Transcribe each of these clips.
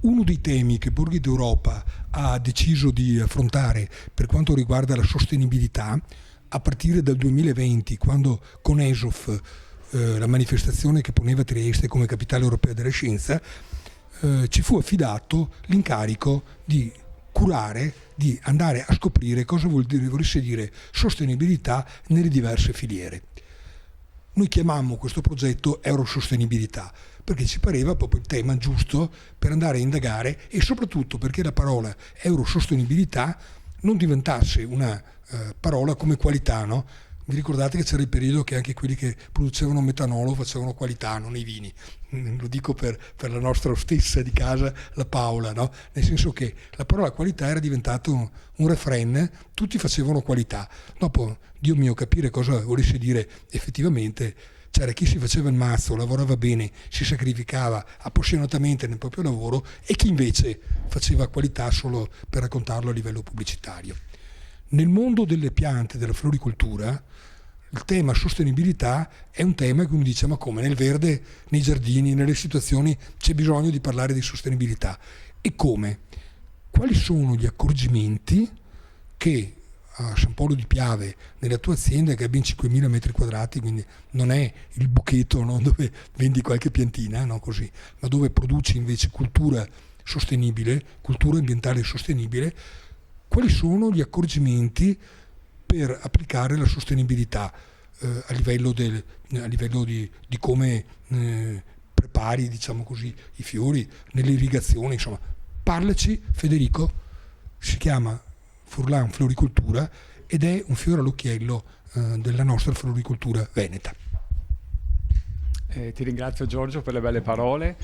Uno dei temi che Borghi d'Europa ha deciso di affrontare per quanto riguarda la sostenibilità, a partire dal 2020, quando con ESOF, la manifestazione che poneva Trieste come capitale europea della scienza, ci fu affidato l'incarico di curare, di andare a scoprire cosa volesse dire sostenibilità nelle diverse filiere. Noi chiamammo questo progetto Eurosostenibilità perché ci pareva proprio il tema giusto per andare a indagare e soprattutto perché la parola Eurosostenibilità non diventasse una parola come qualità, no? Vi ricordate che c'era il periodo che anche quelli che producevano metanolo facevano qualità, non i vini? Lo dico per la nostra stessa di casa, la Paola, no? Nel senso che la parola qualità era diventato un refrain, tutti facevano qualità. Dopo, Dio mio, capire cosa volesse dire effettivamente, c'era chi si faceva il mazzo, lavorava bene, si sacrificava appassionatamente nel proprio lavoro e chi invece faceva qualità solo per raccontarlo a livello pubblicitario. Nel mondo delle piante, della floricoltura, il tema sostenibilità è un tema che uno dice: ma come nel verde, nei giardini, nelle situazioni c'è bisogno di parlare di sostenibilità? E come? Quali sono gli accorgimenti che a San Polo di Piave, nella tua azienda che ha ben 5.000 metri quadrati, quindi non è il buchetto, no, dove vendi qualche piantina, no, così, ma dove produci invece cultura sostenibile, cultura ambientale sostenibile, quali sono gli accorgimenti per applicare la sostenibilità a livello di come prepari, diciamo così, i fiori, nell'irrigazione, insomma. Parlaci, Federico. Si chiama Furlan Floricoltura ed è un fiore all'occhiello della nostra floricoltura veneta. Ti ringrazio, Giorgio, per le belle parole.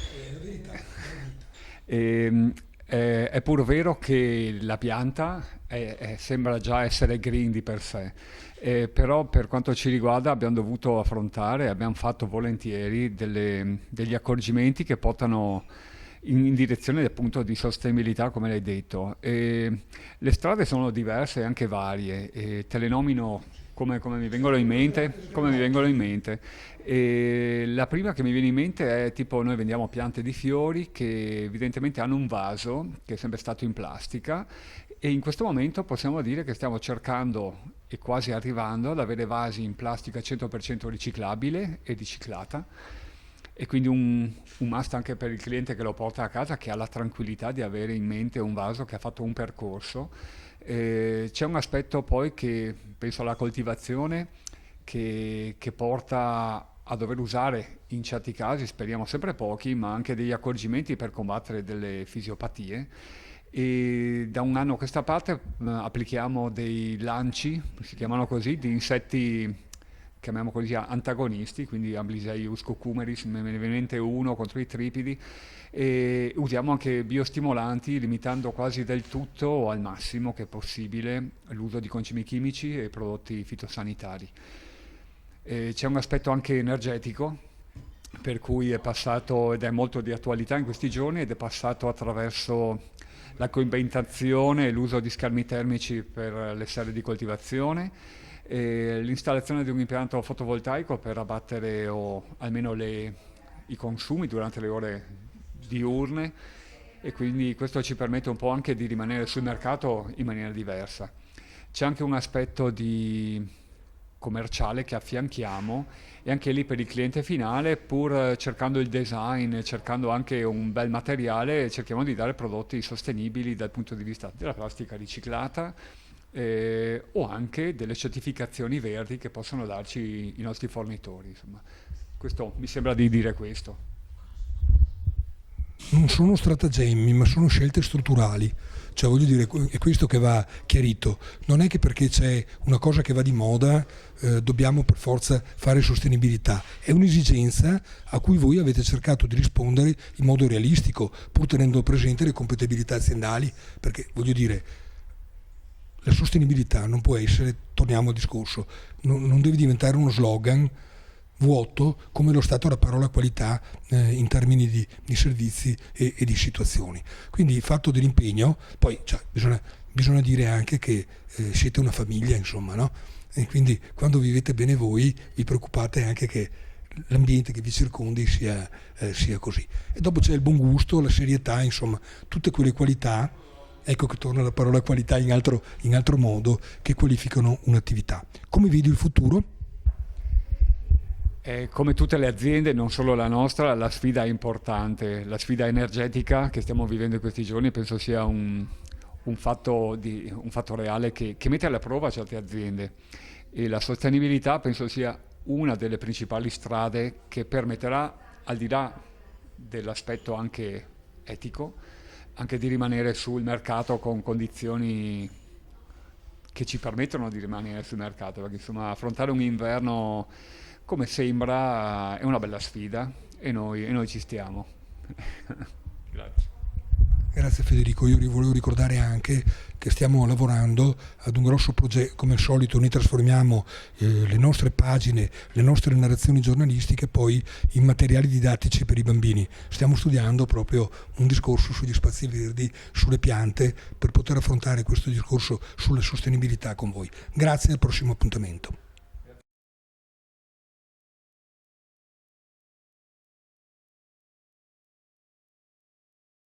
È pur vero che la pianta sembra già essere green di per sé, però per quanto ci riguarda abbiamo dovuto affrontare, abbiamo fatto volentieri degli accorgimenti che portano in direzione appunto di sostenibilità, come l'hai detto. Le strade sono diverse e anche varie, te le nomino come mi vengono in mente. E la prima che mi viene in mente è tipo: noi vendiamo piante di fiori che evidentemente hanno un vaso che è sempre stato in plastica, e in questo momento possiamo dire che stiamo cercando e quasi arrivando ad avere vasi in plastica 100% riciclabile e riciclata, e quindi un must anche per il cliente che lo porta a casa, che ha la tranquillità di avere in mente un vaso che ha fatto un percorso. C'è un aspetto poi che penso alla coltivazione che porta a dover usare in certi casi, speriamo sempre pochi, ma anche degli accorgimenti per combattere delle fisiopatie, e da un anno a questa parte applichiamo dei lanci, si chiamano così, di insetti, chiamiamo così, antagonisti, quindi Amblyseus cucumeris, me ne viene in mente uno contro i tripidi, e usiamo anche biostimolanti, limitando quasi del tutto o al massimo che è possibile l'uso di concimi chimici e prodotti fitosanitari. C'è un aspetto anche energetico, per cui è passato, ed è molto di attualità in questi giorni, ed è passato attraverso la coibentazione e l'uso di schermi termici per le serre di coltivazione, l'installazione di un impianto fotovoltaico per abbattere o almeno i consumi durante le ore diurne, e quindi questo ci permette un po' anche di rimanere sul mercato in maniera diversa. C'è anche un aspetto commerciale che affianchiamo, e anche lì per il cliente finale, pur cercando il design, cercando anche un bel materiale, cerchiamo di dare prodotti sostenibili dal punto di vista della plastica riciclata, o anche delle certificazioni verdi che possono darci i nostri fornitori. Insomma, questo mi sembra di dire questo. Non sono stratagemmi, ma sono scelte strutturali. Cioè, voglio dire, è questo che va chiarito. Non è che perché c'è una cosa che va di moda dobbiamo per forza fare sostenibilità. È un'esigenza a cui voi avete cercato di rispondere in modo realistico, pur tenendo presente le compatibilità aziendali, perché, voglio dire, la sostenibilità non può essere, torniamo al discorso, non deve diventare uno slogan vuoto come lo stato la parola qualità in termini di servizi e di situazioni. Quindi il fatto dell'impegno, poi bisogna dire anche che siete una famiglia, insomma, no? E quindi quando vivete bene voi vi preoccupate anche che l'ambiente che vi circondi sia così. E dopo c'è il buon gusto, la serietà, insomma, tutte quelle qualità, ecco che torna la parola qualità in altro modo, che qualificano un'attività. Come vedi il futuro? Come tutte le aziende, non solo la nostra, la sfida è importante. La sfida energetica che stiamo vivendo in questi giorni penso sia un fatto reale che mette alla prova certe aziende, e la sostenibilità penso sia una delle principali strade che permetterà, al di là dell'aspetto anche etico, anche di rimanere sul mercato con condizioni che ci permettono di rimanere sul mercato, perché insomma affrontare un inverno come sembra è una bella sfida, e noi ci stiamo. Grazie. Grazie Federico, io volevo ricordare anche che stiamo lavorando ad un grosso progetto. Come al solito noi trasformiamo le nostre pagine, le nostre narrazioni giornalistiche poi in materiali didattici per i bambini. Stiamo studiando proprio un discorso sugli spazi verdi, sulle piante, per poter affrontare questo discorso sulla sostenibilità con voi. Grazie, al prossimo appuntamento.